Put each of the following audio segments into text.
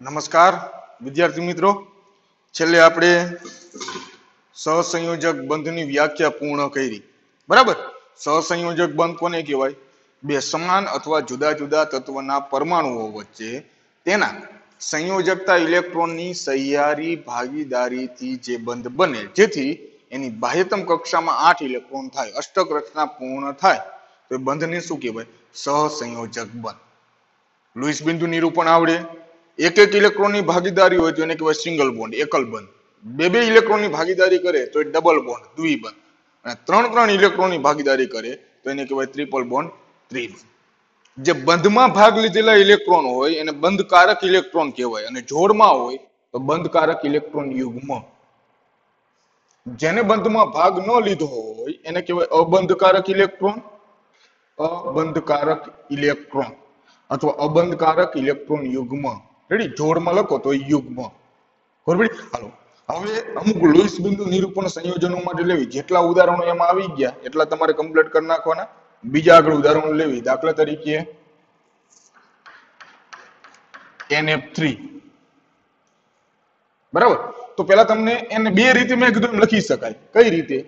નમસ્કાર વિદ્યાર્થી મિત્રો, છેલ્લે આપણે સહસંયોજક બંધની વ્યાખ્યા પૂર્ણ કરી. બરાબર. સહસંયોજક બંધ કોને કહેવાય? બે સમાન અથવા જુદા જુદા તત્વના પરમાણુઓ વચ્ચે તેના સંયોજકતા ઇલેક્ટ્રોનની સહિયારી ભાગીદારીથી જે બંધ બને, જેથી એની બાહ્યતમ કક્ષામાં 8 ઇલેક્ટ્રોન થાય, અષ્ટક રચના પૂર્ણ થાય, તો એ બંધને શું કહેવાય? સહસંયોજક બંધ. લુઈસ બિંદુ નિરૂપણ આવડે. એક એક ઇલેક્ટ્રોનની ભાગીદારી હોય તો એને કહેવાય સિંગલ બોન્ડ, એકલ બંધ. બે ઇલેક્ટ્રોનની ભાગીદારી કરે તો એ ડબલ બોન્ડ, દ્વિબંધ. અને ત્રણ ઇલેક્ટ્રોનની ભાગીદારી કરે તો એને કહેવાય ટ્રિપલ બોન્ડ, ત્રિબંધ. જે બંધમાં ભાગ લીધેલા ઇલેક્ટ્રોન હોય એને બંધકારક ઇલેક્ટ્રોન કહેવાય, અને જોડમાં હોય તો બંધકારક ઇલેક્ટ્રોન યુગ્મ. જેને બંધમાં ભાગ ન લીધો હોય એને કહેવાય અબંધકારક ઇલેક્ટ્રોન, અબંધકારક ઇલેક્ટ્રોન અથવા અબંધકારક ઇલેક્ટ્રોન યુગ્મ. રેડી? જોડમાં લખો તો યુગ્મ. બરોબર. હાલો, હવે અમુક લુઈસ બિંદુ નિરૂપણ સંયોજનો માટે લેવી. જેટલા ઉદાહરણો એમાં આવી ગયા એટલા તમારે કમ્પ્લીટ કરી નાખવાના. બીજા આગળ ઉદાહરણો લેવી. દાખલા તરીકે NF3. બરાબર. તો પેલા તમને એને બે રીતે મેં કીધું એમ લખી શકાય. કઈ રીતે?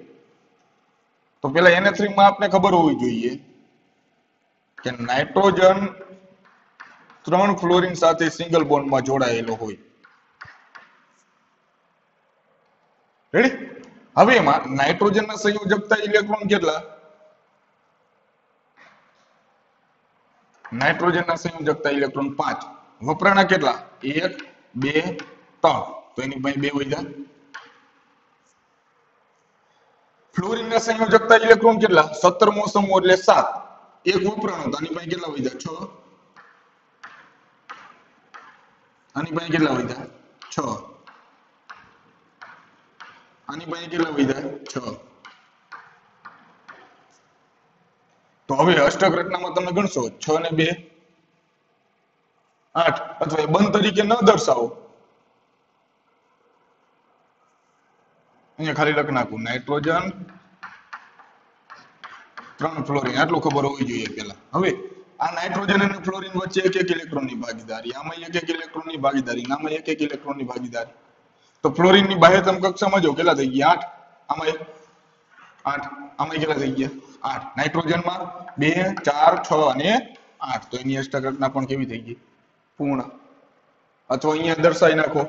તો પેલા NF3 માં આપણે ખબર હોવી જોઈએ કે નાઇટ્રોજન 3 ફ્લોરિન સાથે સિંગલ બોન્ડમાં જોડાયેલો હોય. રેડી? હવે એમાં નાઇટ્રોજનના સંયોજકતા ઇલેક્ટ્રોન કેટલા? નાઇટ્રોજનના સંયોજકતા ઇલેક્ટ્રોન 5. વપરાણા કેટલા? 1 2 3. તો એની પાસે 2 વધ્યા. ફ્લોરિનના સંયોજકતા ઇલેક્ટ્રોન કેટલા? 17 મો સમૂહ એટલે 7. 1 વપરાણો તો આની પાસે કેટલા વધ્યા? 6. આની પાસે કેટલા વધ્યા? 6. આની પાસે કેટલા વધ્યા? 6. તો હવે અષ્ટક રચનામાં તમે ગણશો 6 ને 2 8, અથવા બંધ તરીકે ન દર્શાવો, અહીંયા ખાલી લખી નાખું નાઇટ્રોજન 3 ફ્લોરિન. આટલું ખબર હોવી જોઈએ પેલા. હવે આ નાઇટ્રોજન અને ફ્લોરિન વચ્ચે એક એક ઇલેક્ટ્રોનની ભાગીદારી, આમાં એક એક ઇલેક્ટ્રોનની ભાગીદારી, આમાં એક એક ઇલેક્ટ્રોનની ભાગીદારી. તો ફ્લોરિનની બાહ્યતમ કક્ષામાં જો કેટલા થઈ ગયા? 8. આમાં 8. આમાં કેટલા થઈ ગયા? 8. નાઇટ્રોજનમાં 2 4 6 અને 8. તો એની અષ્ટક રચના પણ કેવી થઈ ગઈ? પૂર્ણ. અથવા અહીંયા દર્શાવી નાખો.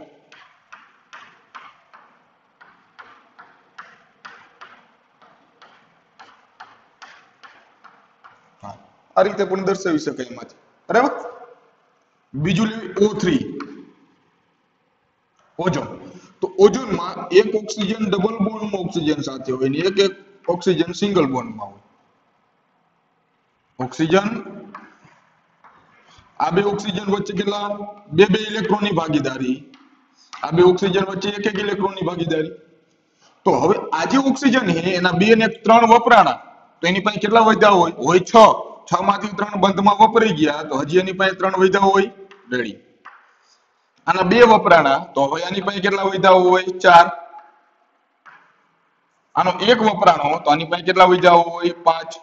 આ રીતે પણ દર્શાવી શકાય એમાંથી. બરાબર. બીજું O3, ઓઝોન. તો ઓઝોનમાં એક ઓક્સિજન ડબલ બોન્ડમાં ઓક્સિજન સાથે હોય ને એક ઓક્સિજન સિંગલ બોન્ડમાં હોય. ઓક્સિજન, આ બે ઓક્સિજન વચ્ચે કેટલા? બે ઇલેક્ટ્રોનની ભાગીદારી. આ બે ઓક્સિજન વચ્ચે એક ઇલેક્ટ્રોનની ભાગીદારી. તો હવે આ જે ઓક્સિજન છે એના 2 ને 3 વપરાણા તો એની પાસે કેટલા વધ્યા હોય? 6 માંથી 3 બંધમાં વપરાઈ ગયા તો હજી એની પાસે 3 વધ્યા હોય. રેડી? આના 2 વપરાણા તો હવે આની પાસે કેટલા વધ્યા હોય? 4. આનો 1 વપરાણો તો આની પાસે કેટલા વધ્યા હોય? 5.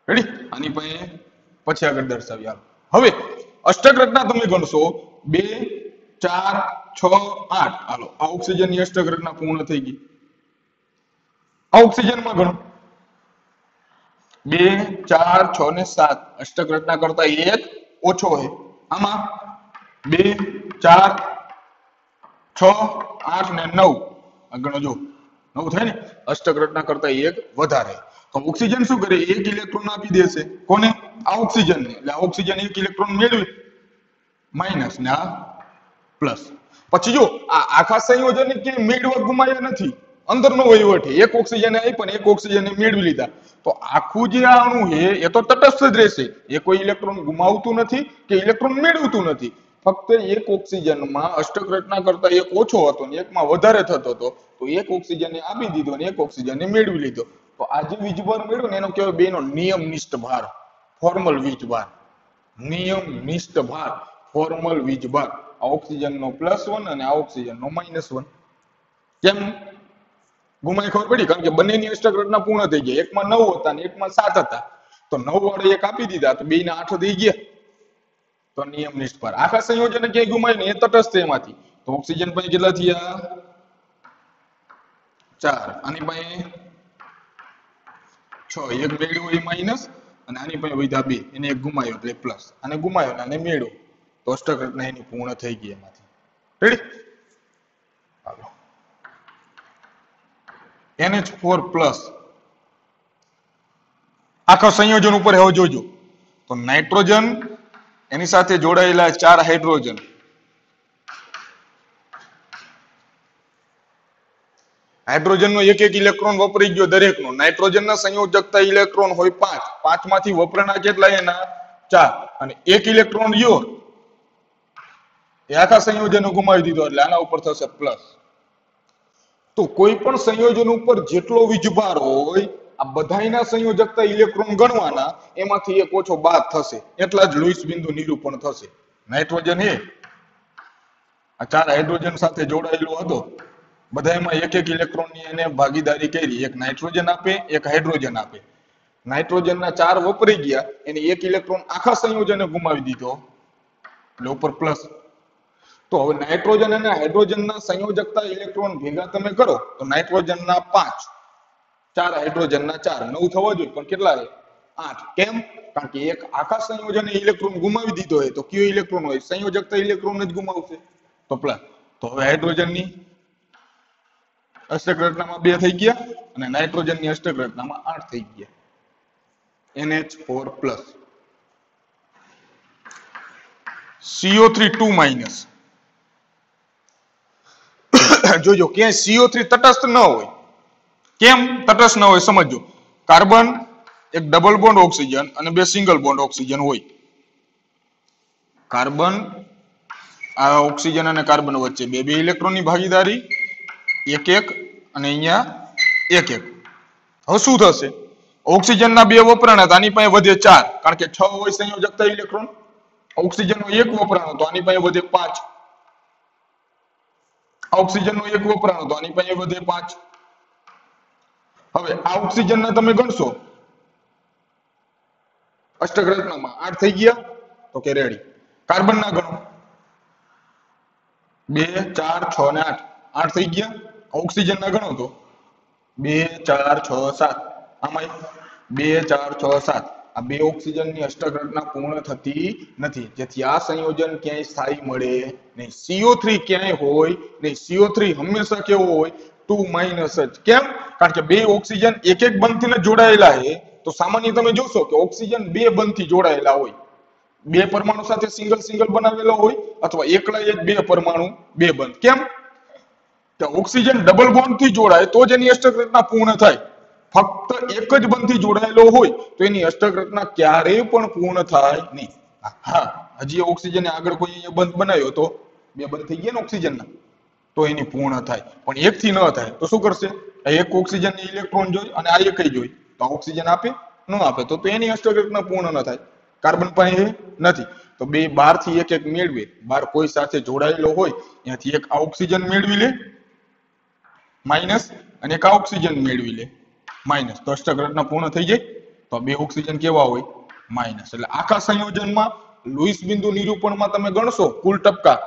રેડી? આની પાસે પછી આગળ દર્શાવી. હવે અષ્ટક રચના તમે ગણશો 2 4 6 8. હાલો, આ ઓક્સિજનની અષ્ટક રચના પૂર્ણ થઈ ગઈ. આ ઓક્સિજનમાં ગણો 2 4 6 ને 7. અષ્ટક રચના કરતા 1 ઓછો છે. આમાં 2 4 6 8 ને 9. આ ગણો જો 9 થાય ને. અષ્ટક રચના કરતા 1 વધારે. તો ઓક્સિજન શું કરે? 1 ઇલેક્ટ્રોન આપી દેશે. કોને? આ ઓક્સિજનને. એટલે આ ઓક્સિજન 1 ઇલેક્ટ્રોન મેળવી માઇનસ ને આ પ્લસ. પછી જો આ આખા સંયોજનને કે મેળવવા ગુમાયા નથી, અંદરનો વહીવટ છે. એક ઓક્સિજન આવી પણ એક ઓક્સિજન મેળવી લીધા તો આખું જે આ અણુ છે એ તો તટસ્થ જ રહેશે. એ કોઈ ઇલેક્ટ્રોન ગુમાવતું નથી કે ઇલેક્ટ્રોન મેળવતું નથી. ફક્ત એક ઓક્સિજનમાં અષ્ટક રચના કરતા 1 ઓછો હતો ને એકમાં વધારે થતો હતો, તો એક ઓક્સિજનને આપી દીધો અને એક ઓક્સિજનને મેળવી લીધો. તો આ જે વીજભાર મેળવ્યો ને એનો કહેવાય બેનો નિયમનિષ્ઠ ભાર, ફોર્મલ વીજભાર. નિયમનિષ્ઠ ભાર, ફોર્મલ વીજભાર. આ ઓક્સિજનનો +1 અને આ ઓક્સિજનનો -1. કેમ ગુમાય? ખબર પડી? કારણ કે બંનેની અષ્ટક રચના પૂર્ણ થઈ ગઈ. એકમાં 9 હતા અને એકમાં 7 હતા. તો 9 વાળો 1 આપી દીધા તો 2 ના 8 થઈ ગયા. તો નિયમનિષ્ઠ ભાર આખા સંયોજન ક્યાંય ગુમાય ને એ તટસ્થ છે એમાંથી તો ઓક્સિજન પાસે કેટલા થયા 4 આની પાસે 6 એક મેળવ્યો એ માઈનસ અને આની પાસે વધ્યા 2 એને એક ગુમાયો એટલે પ્લસ અને ગુમાયો ને આને મેળવ્યો તો અષ્ટક રચના એની પૂર્ણ થઈ ગઈ એમાંથી રેડી હાલો NH4+ આખા સંયોજન ઉપર હવે જોજો તો નાઇટ્રોજન એની સાથે જોડાયેલા 4 હાઇડ્રોજન હાઇડ્રોજનનો એક એક ઇલેક્ટ્રોન વપરાઈ ગયો દરેકનો નાઇટ્રોજનના સંયોજકતા ઇલેક્ટ્રોન હોય 5 5 માંથી વપરાણા કેટલા એના 4 અને એક ઇલેક્ટ્રોન રહ્યો એ આખા સંયોજનો ગુમાવી દીધો એટલે આના ઉપર થશે પ્લસ તો કોઈ પણ સંયોજન ઉપર જેટલો વીજભાર હોય આ બધાયના સંયોજકતા ઇલેક્ટ્રોન ગણવાના એમાંથી એક ઓછો બાદ થશે એટલા જ લુઈસ બિંદુ નિરૂપણ થશે નાઇટ્રોજન એ આ 4 હાઇડ્રોજન સાથે જોડાયેલો હતો બધાયમાં એક એક ઇલેક્ટ્રોનની એને ભાગીદારી કરી એક નાઇટ્રોજન આપે એક હાઇડ્રોજન આપે નાઇટ્રોજનના 4 વપરાઈ ગયા એને એક ઇલેક્ટ્રોન આખા સંયોજને ગુમાવી દીધો એટલે ઉપર પ્લસ તો હવે નાઇટ્રોજન અને હાઇડ્રોજનના સંયોજકતા ઇલેક્ટ્રોન ભેગા તમે કરો તો નાઇટ્રોજનના 5 4 હાઇડ્રોજનના 4 9 થવા જોઈએ પણ કેટલા રહે 8 કેમ કારણ કે એક આખા સંયોજને ઇલેક્ટ્રોન ગુમાવી દીધો હોય તો કયો ઇલેક્ટ્રોન હોય સંયોજકતા ઇલેક્ટ્રોન જ ગુમાવશે તો પ્લસ તો હવે હાઇડ્રોજનની અષ્ટક રચનામાં 2 થઈ ગયા અને નાઇટ્રોજનની અષ્ટક રચનામાં 8 થઈ ગયા NH4+ CO3 2- જોજો ક્યાંય CO3 તટસ્થ ન હોય કેમ તટસ્થ ન હોય સમજો કાર્બન એક ડબલ બોન્ડ ઓક્સિજન અને 2 સિંગલ બોન્ડ ઓક્સિજન હોય કાર્બન આ ઓક્સિજન અને કાર્બન વચ્ચે 2 ઇલેક્ટ્રોનની ભાગીદારી એક એક અને અહીંયા એક એક હવે શું થશે ઓક્સિજનના 2 વપરાણા તો આની પાસે વધે 4 કારણ કે 6 હોય સંયોજકતા ઇલેક્ટ્રોન ઓક્સિજનનો 1 વપરાણો તો આની પાસે વધે 5 ઓક્સિજનનો 1 વપરાણો તો આની પાસે વધે 5 હવે આ ઓક્સિજનના તમે ગણશો અષ્ટક રચનામાં 8 થઈ ગયા તો કે રેડી કાર્બનના ગણો 2 4 6 ને 8 થઈ ગયા ઓક્સિજનના ગણો તો 2 4 6 7 આમાં 2 4 6 7 આ 2 ઓક્સિજનની અષ્ટક રચના પૂર્ણ થતી નથી જેથી આ સંયોજન ક્યાંય સ્થાયી મળે નહીં CO3 ક્યાંય હોય નહીં CO3 હંમેશા કેવો હોય 2- જ કેમ કારણ કે 2 ઓક્સિજન એક એક બંધથી જોડાયેલા છે તો સામાન્ય તમે જોશો કે ઓક્સિજન 2 બંધથી જોડાયેલા હોય 2 પરમાણુ સાથે સિંગલ બનાવેલો હોય અથવા એકલા એક 2 પરમાણુ 2 બંધ કેમ કે ઓક્સિજન ડબલ બોન્ડથી જોડાય તો જ એની અષ્ટક રચના પૂર્ણ થાય ફક્ત એક જ બંધથી જોડાયેલો હોય તો એની અષ્ટક રચના ક્યારેય પણ પૂર્ણ થાય નહીં હા હજી ઓક્સિજન આગળ કોઈ અહીંયા બંધ બનાવ્યો તો 2 બંધ થઈ ગયા ને ઓક્સિજનના તો એની પૂર્ણ થાય પણ એકથી ન થાય તો શું કરશે એક ઓક્સિજનની ઇલેક્ટ્રોન જોઈ અને આ એકઈ જોઈ તો ઓક્સિજન આપે ન આપે તો એની અષ્ટક રચના પૂર્ણ ન થાય કાર્બન પાસે નથી તો 2 બહારથી એક એક મેળવે બહાર કોઈ સાથે જોડાયેલો હોય ત્યાંથી એક આ ઓક્સિજન મેળવી લે માઈનસ અને એક આ ઓક્સિજન મેળવી લે માઈનસ તો અષ્ટક રચના પૂર્ણ થઈ જાય તો 2 ઓક્સિજન કેવા હોય માઈનસ એટલે આખા સંયોજનમાં લુઈસ બિંદુ નિરૂપણમાં તમે ગણશો કુલ ટપકા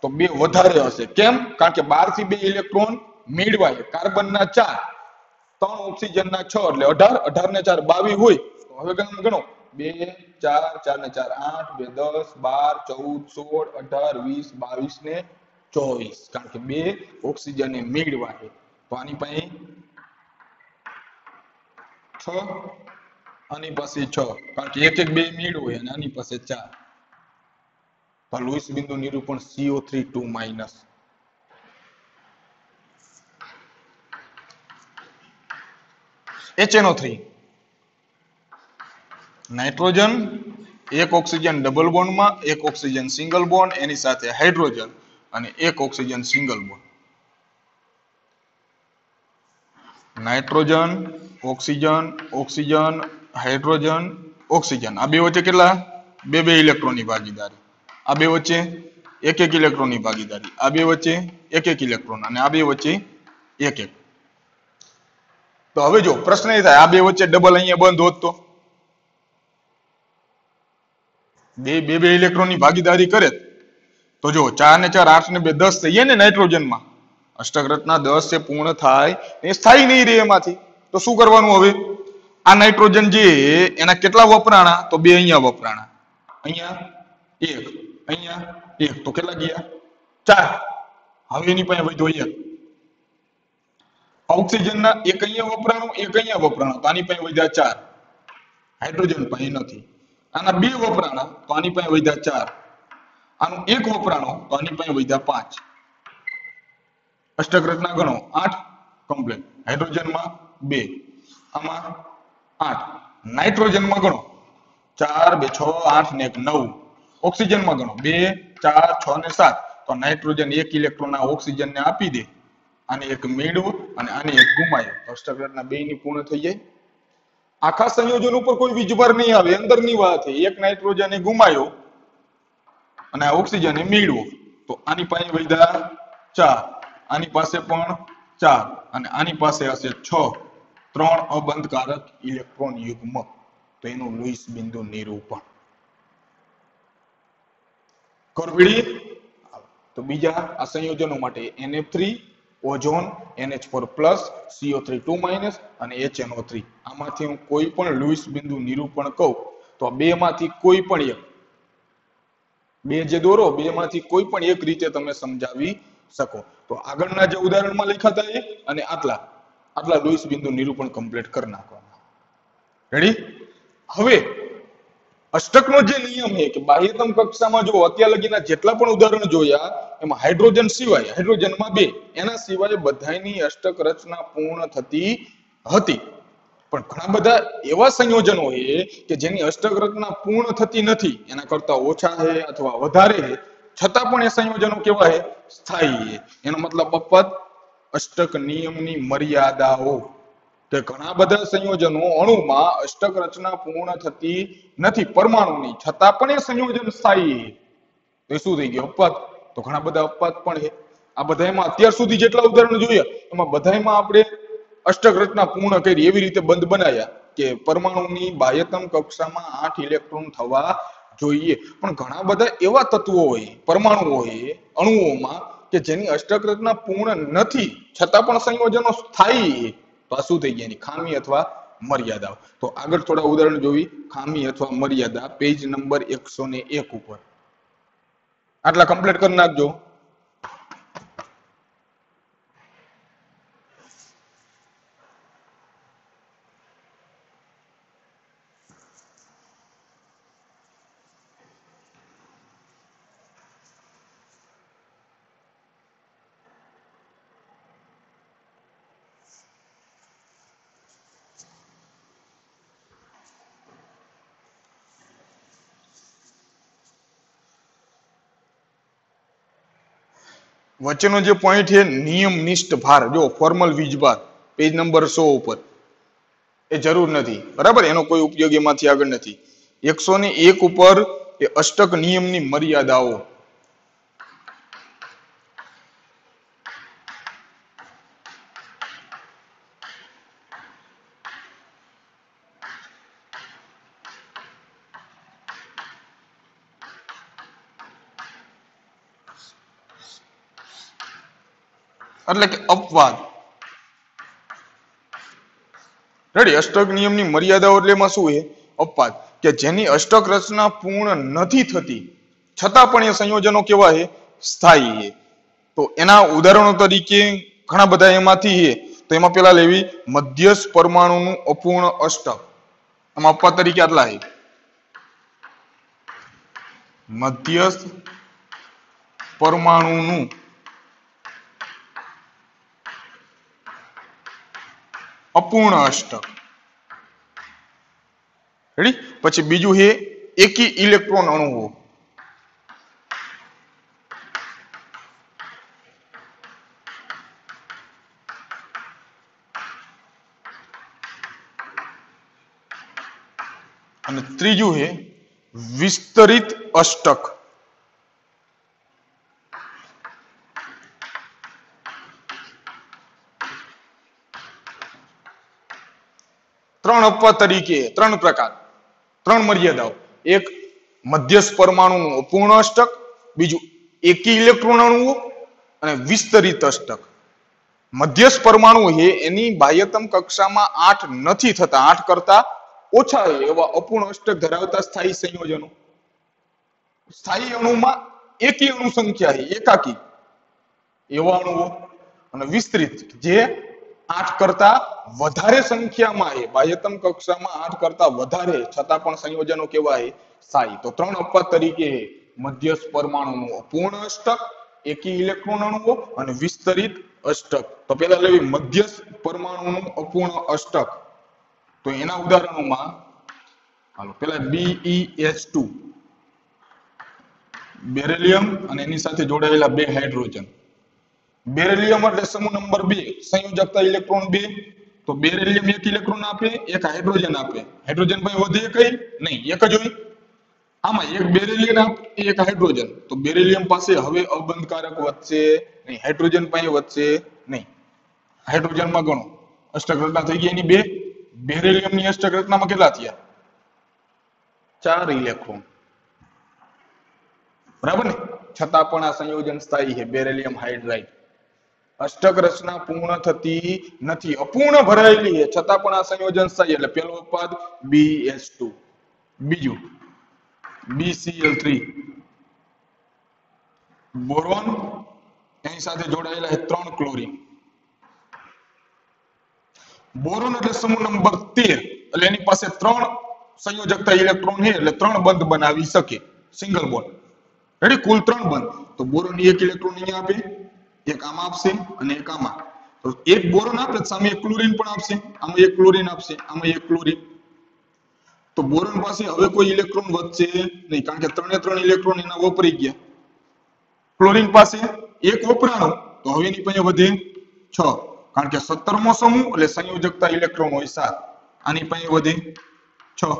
તો 2 વધારે હશે કેમ કારણ કે 12 થી 2 ઇલેક્ટ્રોન મેળવાય કાર્બનના 4 3 ઓક્સિજનના 6 એટલે 18 18 ને 4 22 હોય તો હવે ગણો 2 4 4 ને 4 8 2 10 12 14 16 18 20 22 ને 24 કારણ કે 2 ઓક્સિજન એ મેળવાય તો આની પાસે 6 આની પાસે 6 કારણ કે એક એક 2 મેળવે અને આની પાસે 4 તો લુઈસ બિંદુ નિરૂપણ CO3 2- HNO3 નાઇટ્રોજન એક ઓક્સિજન ડબલ બોન્ડમાં એક ઓક્સિજન સિંગલ બોન્ડ એની સાથે હાઇડ્રોજન અને એક oxygen single bond nitrogen oxygen oxygen hydrogen oxygen આ 2 વચ્ચે કેટલા 2 ઇલેક્ટ્રોનની ભાગીદારી આ 2 વચ્ચે એક એક ઇલેક્ટ્રોનની ભાગીદારી આ 2 વચ્ચે એક એક ઇલેક્ટ્રોન અને આ 2 વચ્ચે એક એક તો હવે જો પ્રશ્ન એ થાય આ 2 વચ્ચે ડબલ અહીંયા બંધ હોત તો બે બે બે ઇલેક્ટ્રોન ની ભાગીદારી કરે તો જો 4 ને 4 8 ને 2 10 થઈએ ને નાઇટ્રોજનમાં અષ્ટક રચના 10 છે પૂર્ણ થાય એ સ્થાયી નહીં રહે એમાંથી તો શું કરવાનું હવે આ નાઇટ્રોજન જે એના કેટલા વપરાણા તો બે અહીંયા વપરાણા અહીંયા એક તો કેટલા ગયા 4 હવે એની પાસે વધ્યો એક ઓક્સિજનના એક અહીંયા વપરાણું એક અહીંયા વપરાણું તો આની પાસે વધ્યા 4 હાઇડ્રોજન પાસે નથી આના બે વપરાણા તો આની પાસે વધ્યા 4 આનું એક વપરાણો તો આની પાસે વધ્યા 5 અષ્ટક રચના ગણો 8 કમ્પ્લીટ હાઇડ્રોજનમાં 2 આમાં 8 નાઇટ્રોજનમાં ગણો 4 2 6 8 ને 1 9 ઓક્સિજનમાં ગણો 2 4 6 ને 7 તો નાઇટ્રોજન એક ઇલેક્ટ્રોન આ ઓક્સિજનને આપી દે આને એક મેળવો અને આને એક ગુમાયો તો અષ્ટક રચના 2 ની પૂર્ણ થઈ જાય આખા સંયોજન ઉપર કોઈ વીજભાર નહીં આવે અંદરની વાત છે એક નાઇટ્રોજન એ ગુમાયો અને આ ઓક્સિજન એ મેળવો તો આની પાસે વધ્યા 4 આની પાસે પણ 4 અને આની પાસે હશે 6 3 અબંધકારક ઇલેક્ટ્રોન યુગ્મ તો એનું લુઈસ બિંદુ નિરૂપણ કરવીડી તો બીજા આ સંયોજનો માટે NF3 ઓઝોન NH4+ CO3 2- અને HNO3 આમાંથી હું કોઈ પણ લુઈસ બિંદુ નિરૂપણ કહું તો આ બે માંથી કોઈ પણ એક બે જે દોરો બે માંથી કોઈ પણ એક રીતે તમે સમજાવી શકો તો આગળના જે ઉદાહરણમાં લખ્યા હતા એ અને આટલા લુઈસ બિંદુ નિરૂપણ કમ્પ્લીટ કરી નાખવાના રેડી હવે અષ્ટકનો જે નિયમ છે કે બાહ્યતમ કક્ષામાં જો અત્યાર લગીના જેટલા પણ ઉદાહરણ જોયા એમાં હાઇડ્રોજન સિવાય હાઇડ્રોજનમાં 2 એના સિવાય બધાયની અષ્ટક રચના પૂર્ણ થતી હતી પણ ઘણા બધા એવા સંયોજનો છે કે જેની અષ્ટક રચના પૂર્ણ થતી નથી એના કરતા ઓછા છે અથવા વધારે છે છતાં પણ એ સંયોજનો કેવા છે સ્થાયી છે એનો મતલબ અપવાદ અષ્ટક નિયમની મર્યાદાઓ કે ઘણા બધા સંયોજનો અણુમાં અષ્ટક રચના પૂર્ણ થતી નથી પરમાણુની છતાં પણ એ સંયોજન સ્થાયી છે તો શું થઈ ગયું અપવાદ તો ઘણા બધા અપવાદ પણ છે આ બધામાં અત્યાર સુધી જેટલા ઉદાહરણ જોયા એમાં બધામાં આપણે અષ્ટક રચના પૂર્ણ કરી એવી રીતે બંધ બનાવ્યા કે પરમાણુની બાહ્યતમ કક્ષામાં 8 ઇલેક્ટ્રોન થવા જોઈએ પણ ઘણા બધા એવા તત્વો હોય પરમાણુઓ હોય અણુઓમાં કે જેની અષ્ટક રચના પૂર્ણ નથી છતાં પણ સંયોજનો સ્થાયી તો આ શું થઈ ગયા એની ખામી અથવા મર્યાદા તો આગળ થોડા ઉદાહરણ જોવી ખામી અથવા મર્યાદા પેજ નંબર 101 ઉપર આટલા કમ્પ્લીટ કરી નાખજો વચ્ચેનો જે પોઈન્ટ છે નિયમ નિષ્ઠ ભાર જો ફોર્મલ વીજભાર પેજ નંબર 100 ઉપર એ જરૂર નથી બરાબર એનો કોઈ ઉપયોગ એમાંથી આગળ નથી 101 ઉપર એ અષ્ટક નિયમની મર્યાદાઓ એટલે કે અપવાદ રેડી અષ્ટક નિયમની મર્યાદાઓ એટલે એમાં શું છે અપવાદ કે જેની અષ્ટક રચના પૂર્ણ નથી થતી છતાં પણ એ સંયોજનો કેવા છે સ્થાયી છે તો એના ઉદાહરણો તરીકે ઘણા બધા એમાંથી છે તો એમાં પેલા લેવી મધ્યસ્થ પરમાણુનું અપૂર્ણ અષ્ટક આમાં અપવાદ તરીકે આટલા છે મધ્યસ્થ પરમાણુનું અપૂર્ણ અષ્ટક રેડી પછી બીજું છે એકી ઇલેક્ટ્રોન અણુઓ અને ત્રીજું છે વિસ્તરિત અષ્ટક ત્રણ અપવાદ તરીકે ત્રણ પ્રકાર ત્રણ મર્યાદાઓ એક મધ્યસ્થ પરમાણુનું અપૂર્ણ અષ્ટક, બીજું એકી ઇલેક્ટ્રોન અણુઓ અને વિસ્તરિત અષ્ટક. મધ્યસ્થ પરમાણુ છે એની બાહ્યતમ કક્ષામાં 8 નથી થતા, 8 કરતા ઓછા એવા અપૂર્ણ અષ્ટક ધરાવતા સ્થાયી સંયોજનો. સ્થાયી અણુમાં એકી અણુ સંખ્યા છે, એકાકી એવા અણુઓ, અને વિસ્તરિત જે 8 કરતા વધારે સંખ્યામાં છે, બાહ્યતમ કક્ષામાં 8 કરતા વધારે છતાં પણ સંયોજનો કેવા છે? સ્થાયી. તો 3 અપવાદ તરીકે મધ્યસ્થ પરમાણુનું અપૂર્ણ અષ્ટક, એકી ઇલેક્ટ્રોન અણુઓ અને વિસ્તરિત અષ્ટક. તો પેલા લેવી મધ્યસ્થ પરમાણુનું અપૂર્ણ અષ્ટક. તો એના ઉદાહરણોમાં હાલો પેલા BeH2 બેરિલિયમ અને એની સાથે જોડાયેલા 2 હાઇડ્રોજન. બેરિલિયમ એટલે સમૂહ નંબર 2, સંયોજકતા ઇલેક્ટ્રોન 2. તો બેરિલિયમ 1 ઇલેક્ટ્રોન આપે, 1 હાઇડ્રોજન આપે. હાઇડ્રોજન ભાઈ વધે કઈ નહીં, એક જ હોય. આમાં 1 બેરિલિયમ આપે, 1 હાઇડ્રોજન. તો બેરિલિયમ પાસે હવે અબંધકારક વધશે નહીં, હાઇડ્રોજન પાસે વધશે નહીં. હાઇડ્રોજનમાં ગણો અષ્ટક રચના થઈ ગઈ એની 2. બેરિલિયમની અષ્ટક રચનામાં કેટલા થયા? 4 ઇલેક્ટ્રોન. બરાબર ને? છતાં પણ આ સંયોજન સ્થાયી છે, બેરિલિયમ હાઇડ્રાઇડ. અષ્ટક રચના પૂર્ણ થતી નથી, અપૂર્ણ ભરાયેલી છે, છતાં પણ આ સંયોજન સ્થાયી. એટલે પેલો અપવાદ BH2. બીજું BCl3 બોરોન, એની સાથે જોડાયેલા છે 3 ક્લોરીન. બોરોન એટલે સમૂહ નંબર 13, એટલે એની પાસે 3 સંયોજકતા ઇલેક્ટ્રોન છે, એટલે 3 બંધ બનાવી શકે, સિંગલ બોન્ડ. રેડી? કુલ 3 બંધ. તો બોરોન 1 ઇલેક્ટ્રોન અહીંયા આપે, 1 આમાં આપશે અને 1 આમાં. તો 1 બોરોન આપે સામે 1 ક્લોરીન પણ આપશે, આમાં 1 ક્લોરીન આપશે, આમાં 1 ક્લોરીન. તો બોરોન પાસે હવે કોઈ ઇલેક્ટ્રોન વધશે નહીં, કારણ કે 3 ઇલેક્ટ્રોન એના વપરાઈ ગયા. ક્લોરીન પાસે 1 વપરાણો, તો હવે એની પાસે વધે 6, કારણ કે 17મો સમૂહ એટલે સંયોજકતા ઇલેક્ટ્રોન હોય 7. આની પાસે વધે 6.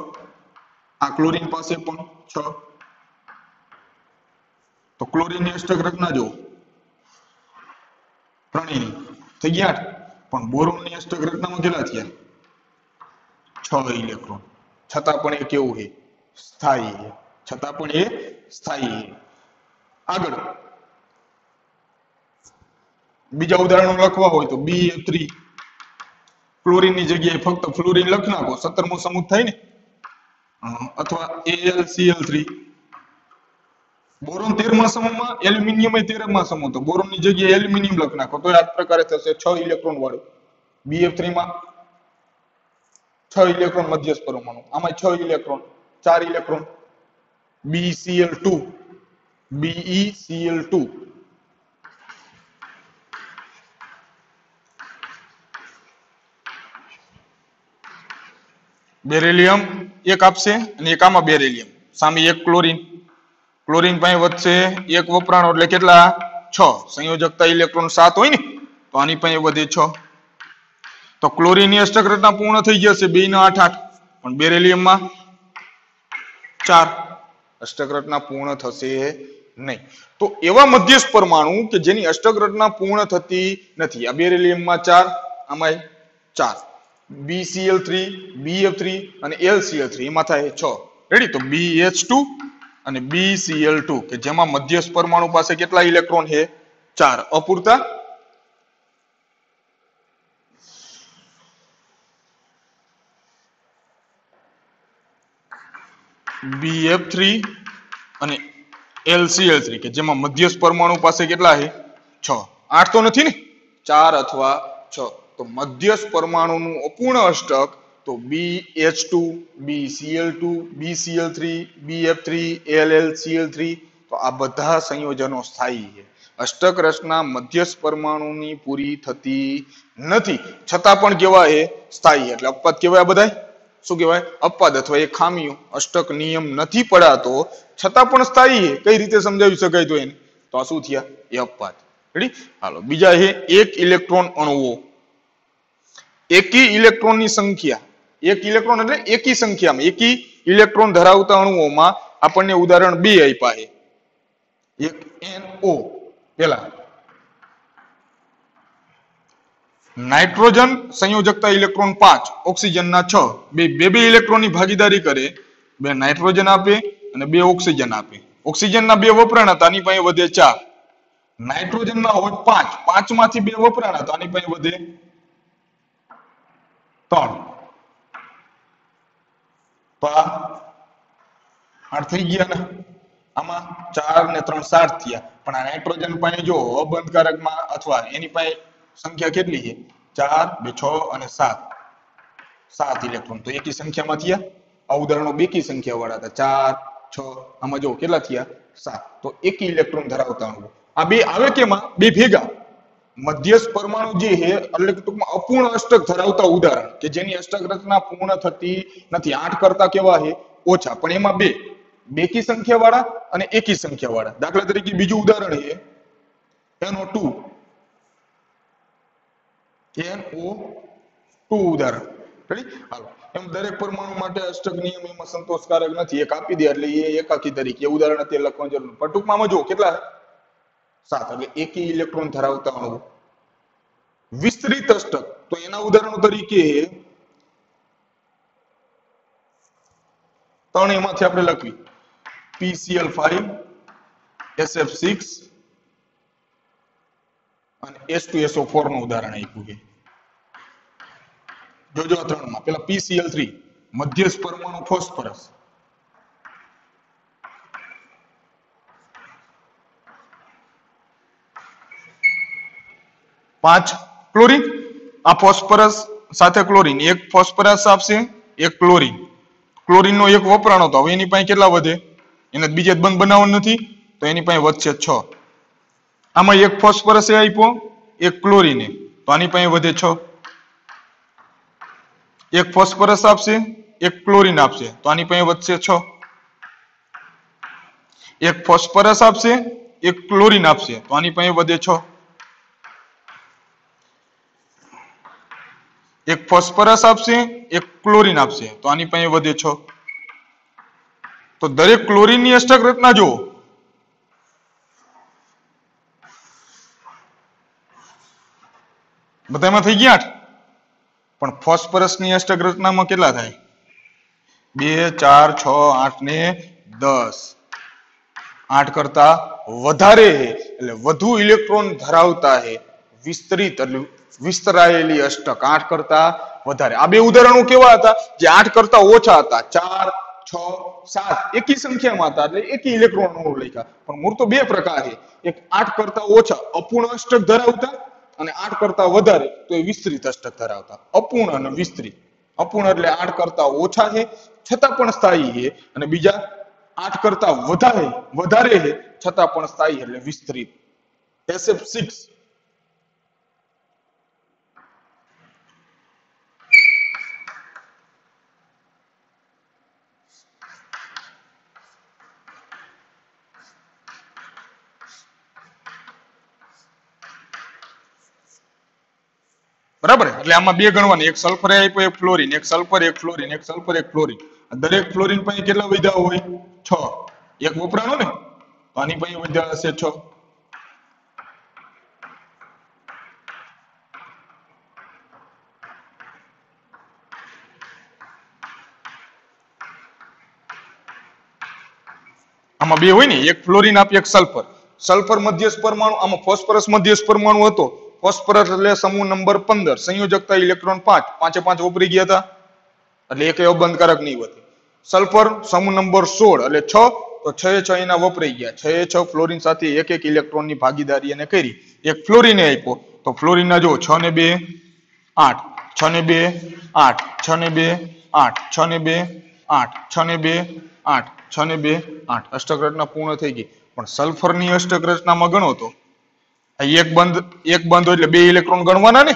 આ ક્લોરીન પાસે પણ 6. તો ક્લોરીનની અષ્ટક રચના જો ત્રણેયની થઈ ગયા 8, પણ બોરોનની અષ્ટક રચનામાં કેટલા થયા? 6 ઇલેક્ટ્રોન. છતાં પણ એ કેવું છે? સ્થાયી છે. છતાં પણ એ સ્થાયી છે. આગળ બીજા ઉદાહરણો લખવા હોય તો BF3 ક્લોરીનની જગ્યાએ ફક્ત ફ્લોરીન લખી નાખો, 17મો સમૂહ થાય ને. અથવા AlCl3 બોરોન 13મા સમૂહમાં, એલ્યુમિનિયમ એ 13મા સમૂહ, તો બોરોનની જગ્યાએ એલ્યુમિનિયમ લખી નાખો તો આ પ્રકારે થશે 6 ઇલેક્ટ્રોન વાળું. BF3 માં 6 ઇલેક્ટ્રોન મધ્યસ્થ પરમાણુ, આમાં 6 ઇલેક્ટ્રોન, 4 ઇલેક્ટ્રોન. BeCl2 બેરિલિયમ 1 આપશે અને 1 આમાં બેરિલિયમ, સામે 1 ક્લોરીન. ક્લોરીન પાસે વધશે 1 વપરાણો એટલે કેટલા? 6. સંયોજકતા ઇલેક્ટ્રોન 7 હોય ને, તો આની પાસે વધે 6. તો ક્લોરીનની અષ્ટક રચના પૂર્ણ થઈ જશે, 2 ના 8 8, પણ બેરિલિયમમાં 4. અષ્ટક રચના પૂર્ણ થશે નહીં. તો એવા મધ્યસ્થ પરમાણુ કે જેની અષ્ટક રચના પૂર્ણ થતી નથી, આ બેરિલિયમમાં 4, આમાં 4. BCl3, BF3 અને LCl3 એમાં થાય 6. રેડી? તો BH2 અને BCl2 કે જેમાં મધ્યસ્થ પરમાણુ પાસે કેટલા ઇલેક્ટ્રોન છે? 4. અપૂરતા? BF3 અને LCl3 કે જેમાં મધ્યસ્થ પરમાણુ પાસે કેટલા છે? 6. 8 તો નથી ને, 4 અથવા 6. તો મધ્યસ્થ પરમાણુનું અપૂર્ણ અષ્ટક તો BH2, BCl2, BCl3, BF3, LLCl3, તો આ બધા સંયોજનો સ્થાયી છે. અષ્ટક રચના મધ્યસ્થ પરમાણુની પૂરી થતી નથી, છતાં પણ કેવા છે? સ્થાયી. એટલે અપવાદ કેવાય બધા? શું કહેવાય? અપવાદ અથવા એ ખામીઓ. અષ્ટક નિયમ નથી પડાતો છતાં પણ સ્થાયી છે. કઈ રીતે સમજાવી શકાય તો એને? તો આ શું થયા? એ અપવાદ. રેડી? હાલો બીજા છે 1 ઇલેક્ટ્રોન અણુઓ. એકી ઇલેક્ટ્રોનની સંખ્યા, 1 ઇલેક્ટ્રોન એટલે એકી સંખ્યામાં, એકી ઇલેક્ટ્રોન ધરાવતા અણુઓમાં આપણને ઉદાહરણ 2 આપ્યા છે. એક NO, પેલા નાઇટ્રોજન સંયોજકતા ઇલેક્ટ્રોન 5, ઓક્સિજનના 6, બે ઇલેક્ટ્રોનની ભાગીદારી કરે, 2 નાઇટ્રોજન આપે, અને 2 ઓક્સિજન આપે. ઓક્સિજનના 2 વપરાણા તો આની પાસે વધે 4. નાઇટ્રોજનના હોય 5, 5 માંથી 2 વપરાણા તો આની પાસે વધે 3. તો આ 8 થઈ ગયા ને. આમાં 4 ને 3 7 થયા. પણ આ નાઇટ્રોજન પાસે જો અબંધકારકમાં અથવા એની પાસે સંખ્યા કેટલી છે? 4, 2, 6 અને 7. 7 ઇલેક્ટ્રોન તો એકી સંખ્યામાં થયા. આ ઉદાહરણો બેકી સંખ્યા વાળા હતા. 4, 6 આમાં જો કેટલા થયા? 7. તો એકી ઇલેક્ટ્રોન ધરાવતા અણુ. આ બે આવે કેમાં? બે ભેગા. મધ્યસ્થ પરમાણુ જે છે એટલે કે ટૂંકમાં અપૂર્ણ અષ્ટક ધરાવતા ઉદાહરણ કે જેની અષ્ટક રચના પૂર્ણ થતી નથી. 8 કરતા કેવા છે? ઓછા. પણ એમાં બે બેકી સંખ્યા વાળા અને એકી સંખ્યા વાળા. દાખલા તરીકે બીજું ઉદાહરણ છે NO2. NO2 ઉદાહરણ. રેડી? હાલો. એમ દરેક પરમાણુ માટે અષ્ટક નિયમ એમાં સંતોષકારક નથી. એક આપી દે એટલે એ એકાકી તરીકે ઉદાહરણ અત્યારે લખવાની જરૂર નથી. પણ ટૂંકમાં જો કેટલા 7 એટલે એકી ઇલેક્ટ્રોન ધરાવતા અણુ. વિસ્તૃત અષ્ટક તો એના ઉદાહરણો તરીકે 3 એમાંથી આપણે લખવી PCl5, SF6 અને H2SO4 નું ઉદાહરણ આપ્યું છે. જોજો આ 3 માં પેલા PCl3 મધ્યસ્થ પરમાણુ ફોસ્ફરસ, 5 ક્લોરીન. આ ફોસ્ફરસ સાથે ક્લોરીન, એક ફોસ્ફરસ આપશે એક ક્લોરીન. ક્લોરીન નો એક વપરાણો તો હવે એની પાસે કેટલા વધે? એને બીજે બંધ બનાવવાનું નથી તો એની પાસે વધશે 6. આમાં એક ફોસ્ફરસ આપ્યો એક ક્લોરીન તો આની પાસે વધે 6. એક ફોસ્ફરસ આપશે એક ક્લોરીન આપશે તો આની પાસે વધશે 6. એક ફોસ્ફરસ આપશે એક ક્લોરીન આપશે તો આની પાસે વધે 6. એક ફોસ્ફરસ આપશે એક ક્લોરીન આપશે તો આની પાસે વધે 6. તો દરેક ક્લોરીનની અષ્ટક રચના જુઓ. બધામાં થઈ ગયા 8. પણ ફોસ્ફરસની અષ્ટક રચનામાં કેટલા થાય? 2, 4, 6, 8 ને 10. 8 કરતા વધારે છે એટલે વધુ ઇલેક્ટ્રોન ધરાવતા છે. વિસ્તૃત એટલે વિસ્તરાયેલી અષ્ટક 8 કરતા વધારે. આ બે ઉદાહરણો કેવા હતા? જે 8 કરતા ઓછા હતા. 4, 6, 7 એકી સંખ્યામાં હતા એટલે એકી ઇલેક્ટ્રોન અણુ લખ્યા. પણ મૂળ તો બે પ્રકાર છે. એક 8 કરતા ઓછા અપૂર્ણ અષ્ટક ધરાવતા અને 8 કરતા વધારે તો એ વિસ્તૃત અષ્ટક ધરાવતા. અપૂર્ણ અને વિસ્તૃત. અપૂર્ણ એટલે 8 કરતા ઓછા છે છતાં પણ સ્થાયી છે અને બીજા 8 કરતા વધારે છે છતાં પણ સ્થાયી એટલે વિસ્તૃત. SF6 બરાબર. એટલે આમાં બે ગણવાની, એક સલ્ફર આપ્યો એક ફ્લોરીન, એક સલ્ફર એક ફ્લોરીન, એક સલ્ફર એક ફ્લોરીન. દરેક ફ્લોરીન પાસે કેટલા વધ્યા હોય? 6. એક વપરાણો ને તો આની પાસે વધ્યા હશે 6. આમાં બે હોય ને, એક ફ્લોરીન આપી એક સલ્ફર. સલ્ફર મધ્યસ્થ પરમાણુ, આમાં ફોસ્ફરસ મધ્યસ્થ પરમાણુ હતો. ફોસ્ફરસ એટલે સમૂહ નંબર 15, સંયોજકતા ઇલેક્ટ્રોન 5, 5 5 વપરી ગયા હતા એટલે એક અબંધકારક નહીં વધે. સલ્ફર સમૂહ નંબર 16 એટલે 6 તો 6 6 એના વપરાઈ ગયા. 6 6 ફ્લોરીન સાથે એક એક ઇલેક્ટ્રોનની ભાગીદારી એને કરી. એક ફ્લોરીને આપ્યો તો ફ્લોરીનના જો 6 ને 2 8, 6 ને 2 8, 6 ને 2 8, 6 ને 2 8, 6 ને 2 8, 6 ને 2 8. અષ્ટક રચના પૂર્ણ થઈ ગઈ. પણ સલ્ફરની અષ્ટક રચનામાં ગણો તો એક બંધ હોય એટલે બે ઇલેક્ટ્રોન ગણવાના ને.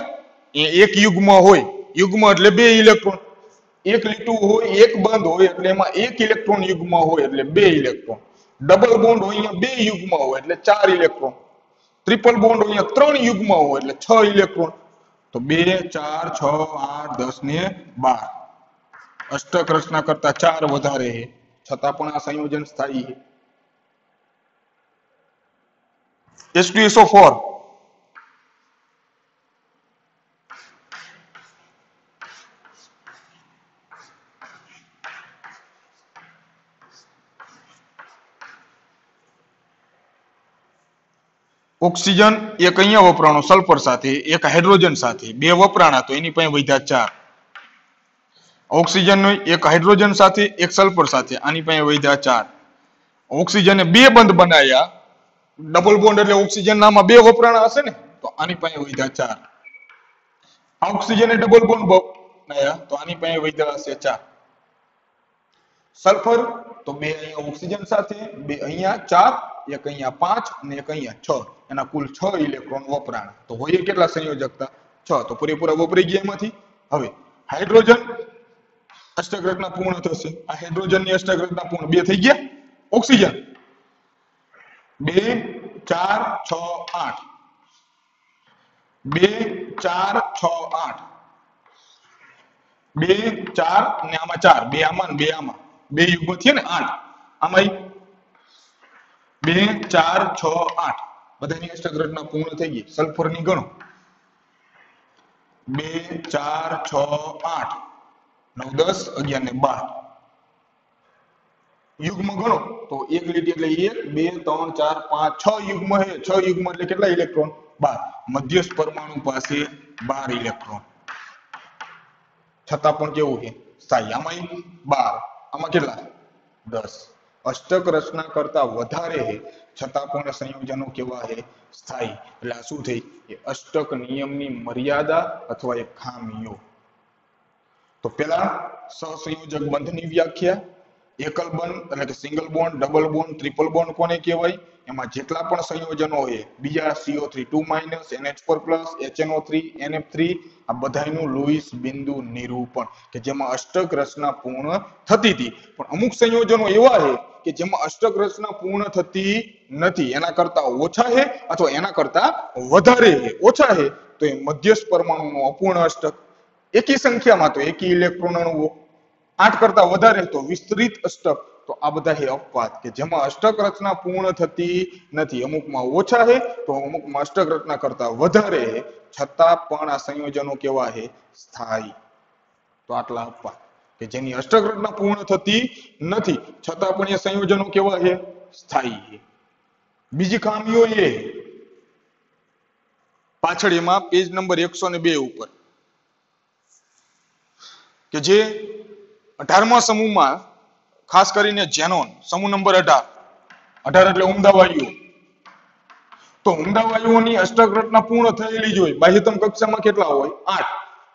એ એક યુગ્મ હોય, યુગ્મ એટલે બે ઇલેક્ટ્રોન. એક લીટું હોય એક બંધ હોય એટલે એમાં એક ઇલેક્ટ્રોન યુગ્મ હોય એટલે બે ઇલેક્ટ્રોન. ડબલ બોન્ડ હોય અહીંયા બે યુગ્મ હોય એટલે 4 ઇલેક્ટ્રોન. ટ્રિપલ બોન્ડ હોય અહીંયા 3 યુગ્મ હોય એટલે 6 ઇલેક્ટ્રોન. તો 2 4 6 8 10 ને 12. અષ્ટક રચના કરતા 4 વધારે છે છતાં પણ આ સંયોજન સ્થાયી છે. H2SO4 . ઓક્સિજન એક અહીંયા વપરાણો સલ્ફર સાથે, એક હાઇડ્રોજન સાથે, બે વપરાણા તો એની પાસે વધ્યા 4. ઓક્સિજન એક હાઇડ્રોજન સાથે, એક સલ્ફર સાથે, આની પાસે વધ્યા 4. ઓક્સિજને બે બંધ બનાવ્યા, ડબલ બોન્ડ એટલે ઓક્સિજન નામાં બે વપરાણા હશે ને, તો આની પાસે વધ્યા 4. આ ઓક્સિજને ડબલ બોન્ડ બનાવ્યા તો આની પાસે વધ્યા હશે 4. સલ્ફર તો બે અહીંયા ઓક્સિજન સાથે, બે અહીંયા 4, એક અહીંયા 5 અને એક અહીંયા 6, એના કુલ 6 ઇલેક્ટ્રોન વપરાણા. તો હોય કેટલા સંયોજકતા? 6. તો પૂરેપૂરા વપરાઈ ગયા એમાંથી. હવે હાઇડ્રોજન અષ્ટક રચના પૂર્ણ થશે. આ હાઇડ્રોજનની અષ્ટક રચના પૂર્ણ 2 થઈ ગયા. ઓક્સિજન 2 4 6 8, 2 4 6 8, 2 4 ને આમાં 4, બે આમાં ને બે આમાં, બે યુગ્મ થયા ને 8, આમાં 2 4 6 8, બધાની અષ્ટક રચના પૂર્ણ થઈ ગઈ. સલ્ફર ની ગણો 2 4 6 8, 9 10 11 ને 12. યુગ્મ ગણો તો એક લીટી એટલે 1 2 3 4 5 6 યુગ્મ છે. 6 યુગ્મ એટલે કેટલા ઇલેક્ટ્રોન? 12. મધ્યસ્થ પરમાણુ પાસે 12 ઇલેક્ટ્રોન, છતાં પણ કેવું છે? સ્થાયી. આમાં 12, આમાં કેટલા? 10. અષ્ટક રચના કરતા વધારે છે, છતાં પણ સંયોજનો કેવા છે? સ્થાયી. એટલે આ શું થઈ? એ અષ્ટક નિયમની મર્યાદા અથવા એક ખામીઓ. તો પેલા સહસંયોજક બંધની વ્યાખ્યા. એકલ બંધ એટલે કે single bond, double bond, triple bond કોને કહેવાય? એમાં જેટલા પણ સંયોજનો હોય, બીજા CO3 2- NH4+, HNO3 NF3, આ બધાયનું લુઈસ બિંદુ નિરૂપણ કે જેમાં અષ્ટક રચના પૂર્ણ થતી હતી. પણ અમુક સંયોજનો એવા છે કે જેમાં અષ્ટક રચના પૂર્ણ થતી નથી, એના કરતા ઓછા છે અથવા એના કરતા વધારે છે. ઓછા છે તો એ મધ્યસ્થ પરમાણુનો અપૂર્ણ અષ્ટક, એકી સંખ્યામાં તો એકી ઇલેક્ટ્રોન અણુઓ, 8 કરતા વધારે તો વિસ્તૃત અષ્ટક. તો આ બધા છે અપવાદ કે જેમાં અષ્ટક રચના પૂર્ણ થતી નથી. અમુકમાં ઓછા છે તો અમુકમાં અષ્ટક રચના કરતા વધારે છે, છતાં પણ આ સંયોજનો કેવા છે? સ્થાયી. તો આટલા અપવાદ કે જેની અષ્ટક રચના પૂર્ણ થતી નથી, છતાં પણ એ સંયોજનો કેવા છે? સ્થાયી છે. બીજી ખામીઓ એ પાછળ એમાં પેજ નંબર 102 ઉપર કે જે 18મા સમૂહમાં ખાસ કરીને ઝેનોન સમૂહ નંબર 18 એટલે ઉમદા વાયુઓ. તો ઉમદા વાયુઓની અષ્ટક રચના પૂર્ણ થયેલી જ હોય. બાહ્યતમ કક્ષામાં કેટલા હોય? 8.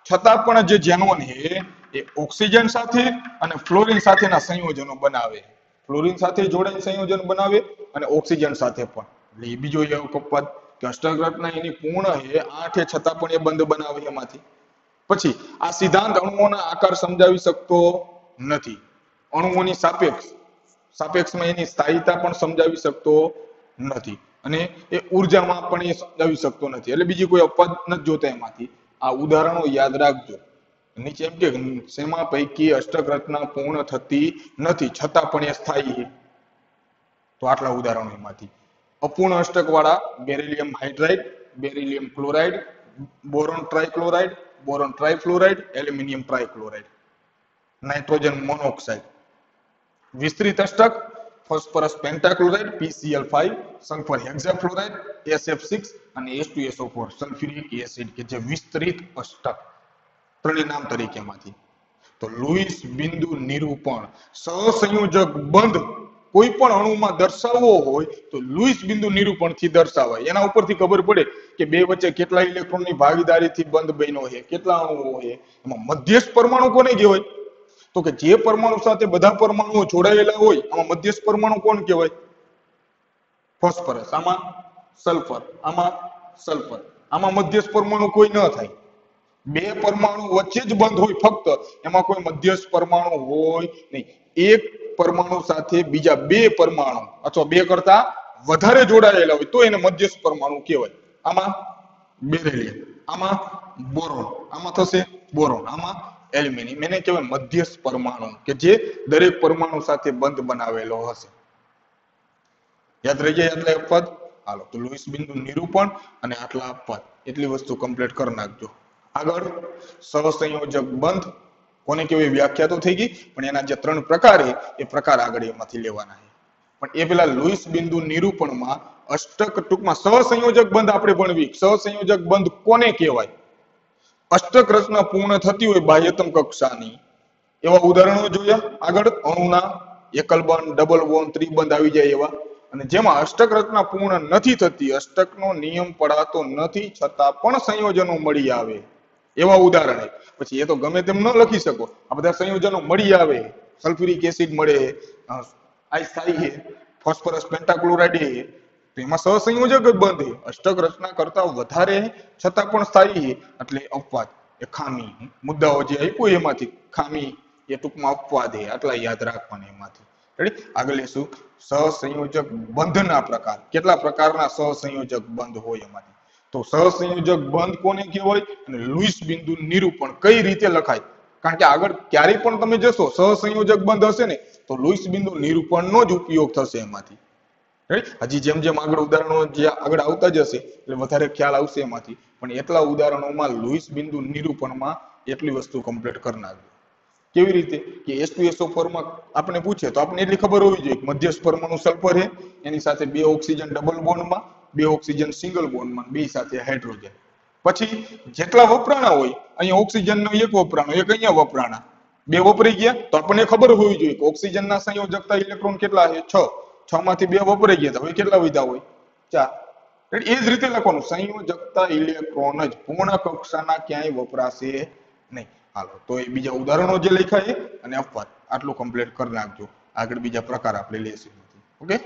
છતાં પણ જે ઝેનોન છે એ ઓક્સિજન સાથે અને ફ્લોરિન સાથેના સંયોજનો બનાવે. ફ્લોરિન સાથે જોડાઈને સંયોજન બનાવે અને ઓક્સિજન સાથે પણ. એટલે એ બીજો એક અપવાદ કે અષ્ટક રચના એની પૂર્ણ છે 8 છે, છતાં પણ એ બંધ બનાવે એમાંથી. પછી આ સિદ્ધાંત અણુઓના આકાર સમજાવી શકતો નથી. અણુઓની સાપેક્ષમાં એની સ્થાયીતા પણ સમજાવી શકતો નથી અને એ ઉર્જામાં પણ એ સમજાવી શકતો નથી. એટલે બીજી કોઈ અપવાદ નથી જોતા એમાંથી. આ ઉદાહરણો યાદ રાખજો. નીચે એમ કે શેમાં પૈકી અષ્ટક રચના પૂર્ણ થતી નથી, છતાં પણ એ સ્થાયી છે. તો આટલા ઉદાહરણો એમાંથી. અપૂર્ણ અષ્ટક વાળા beryllium hydride, beryllium chloride, boron trichloride, boron trifluoride, aluminium trichloride, nitrogen monoxide. વિસ્તૃત અષ્ટક ફોસ્ફરસ પેન્ટાક્લોરાઇડ PCl5, સલ્ફર હેક્સાફ્લોરાઇડ SF6 અને H2SO4 સલ્ફ્યુરિક એસિડ કે જે વિસ્તૃત અષ્ટક. પરિણામ તરીકેમાંથી. તો લુઈસ બિંદુ નિરૂપણ સહસંયોજક બંધ કોઈ પણ અણુમાં દર્શાવવો હોય તો લુઈસ બિંદુ નિરૂપણથી દર્શાવાય. એના ઉપરથી ખબર પડે કે બે વચ્ચે કેટલા ઇલેક્ટ્રોનની ભાગીદારીથી બંધ બન્યો છે, કેટલા અણુઓ છે. એમાં મધ્યસ્થ પરમાણુ કોને કહેવાય? તો કે જે પરમાણુ સાથે બધા પરમાણુઓ જોડાયેલા હોય, આમાં મધ્યસ્થ પરમાણુ કોણ કહેવાય? ફોસ્ફરસ. આમાં સલ્ફર, આમાં સલ્ફર. આમાં મધ્યસ્થ પરમાણુ કોઈ ન થાય. બે પરમાણુ વચ્ચે જ બંધ હોય ફક્ત, એમાં કોઈ મધ્યસ્થ પરમાણુ હોય નહીં. એક પરમાણુ સાથે બીજા બે પરમાણુ અથવા બે કરતા વધારે જોડાયેલા હોય તો એને મધ્યસ્થ પરમાણુ કહેવાય. આમાં બેરિલિયમ, આમાં બોરોન, આમાં થશે બોરોન, આમાં એલ્યુમિનિયમ. એને કહેવાય મધ્યસ્થ પરમાણુ કે જે દરેક પરમાણુ સાથે બંધ બનાવેલો હશે. યાદ રહી જાય એટલે અપવાદ. હાલો તો લુઈસ બિંદુ નિરૂપણ અને આટલા અપવાદ એટલી વસ્તુ કમ્પ્લીટ કરી નાખજો. આગળ સહસંયોજક બંધ કોને કેવી વ્યાખ્યા તો થઈ ગઈ, પણ એના જે 3 પ્રકાર છે એ પ્રકાર આગળ એમાંથી લેવાના છે. પણ એ પેલા લુઈસ બિંદુ નિરૂપણમાં અષ્ટક ટૂંકમાં સહસંયોજક બંધ આપણે ભણવી. સહસંયોજક બંધ કોને કહેવાય? અષ્ટક રચના પૂર્ણ થતી હોય બાહ્યતમ કક્ષાની એવા ઉદાહરણો જોયા આગળ. અણુના એકલ બંધ, ડબલ બોન્ડ, ત્રિબંધ આવી જાય એવા. અને જેમાં અષ્ટક રચના પૂર્ણ નથી થતી, અષ્ટકનો નિયમ પડાતો નથી છતાં પણ સંયોજનો મળી આવે એવા ઉદાહરણ. પછી એ તો ગમે તેમ ન લખી શકો, આ બધા સંયોજનો મળી આવે. સલ્ફ્યુરિક એસિડ મળે, આ સ્થાયી છે, ફોસ્ફરસ પેન્ટાક્લોરાઇડ, એમાં સહસંયોજક જ બંધ છે. અષ્ટક રચના કરતા વધારે છતાં પણ સ્થાયી છે, એટલે અપવાદ એ ખામી. મુદ્દાઓ જે આપ્યું એમાંથી ખામી એ ટૂંકમાં અપવાદ છે, આટલા યાદ રાખવાના એમાંથી. રેડી? આગળ શું? સહસંયોજક બંધના પ્રકાર. કેટલા પ્રકારના સહસંયોજક બંધ હોય એમાંથી? તો સહસંયોજક બંધ કોને કહેવાય અને લુઈસ બિંદુ નિરૂપણ કઈ રીતે લખાય? કારણ કે આગળ ક્યારેય પણ તમે જશો સહસંયોજક બંધ હશે ને તો લુઈસ બિંદુ નિરૂપણનો જ ઉપયોગ થશે એમાંથી. હજી જેમ જેમ આગળ ઉદાહરણો જે આગળ આવતા જશે એટલે વધારે ખ્યાલ આવશે એમાંથી. પણ એટલા ઉદાહરણોમાં લુઈસ બિંદુ નિરૂપણમાં એટલી વસ્તુ કમ્પ્લીટ કરી નાખજો. કેવી રીતે? કે H2SO4 માં આપણે પૂછે તો આપણે એટલી ખબર હોવી જોઈએ મધ્યસ્થ પરમાણુ સલ્ફર છે, એની સાથે 2 ઓક્સિજન ડબલ બોન્ડમાં, 2 ઓક્સિજન સિંગલ બોન્ડમાં, 2 સાથે હાઇડ્રોજન. પછી જેટલા વપરાણા હોય, અહીંયા ઓક્સિજનનો એક વપરાણો, એક અહીંયા વપરાણા, 2 વપરાઈ ગયા તો આપણને ખબર હોવી જોઈએ કે ઓક્સિજનના સંયોજકતા ઇલેક્ટ્રોન કેટલા છે? 6. 6 માંથી 2 વપરાઈ ગયા તો હવે કેટલા વધ્યા હોય? 4. એ જ રીતે લખવાનું, સંયોજકતા ઇલેક્ટ્રોન જ પૂર્ણ કક્ષાના ક્યાંય વપરાશે નહીં. હાલો તો એ બીજા ઉદાહરણો જે લખ્યા છે અને અપવાદ આટલું કમ્પ્લીટ કરી નાખજો. આગળ બીજા પ્રકાર આપણે લેશું. ઓકે.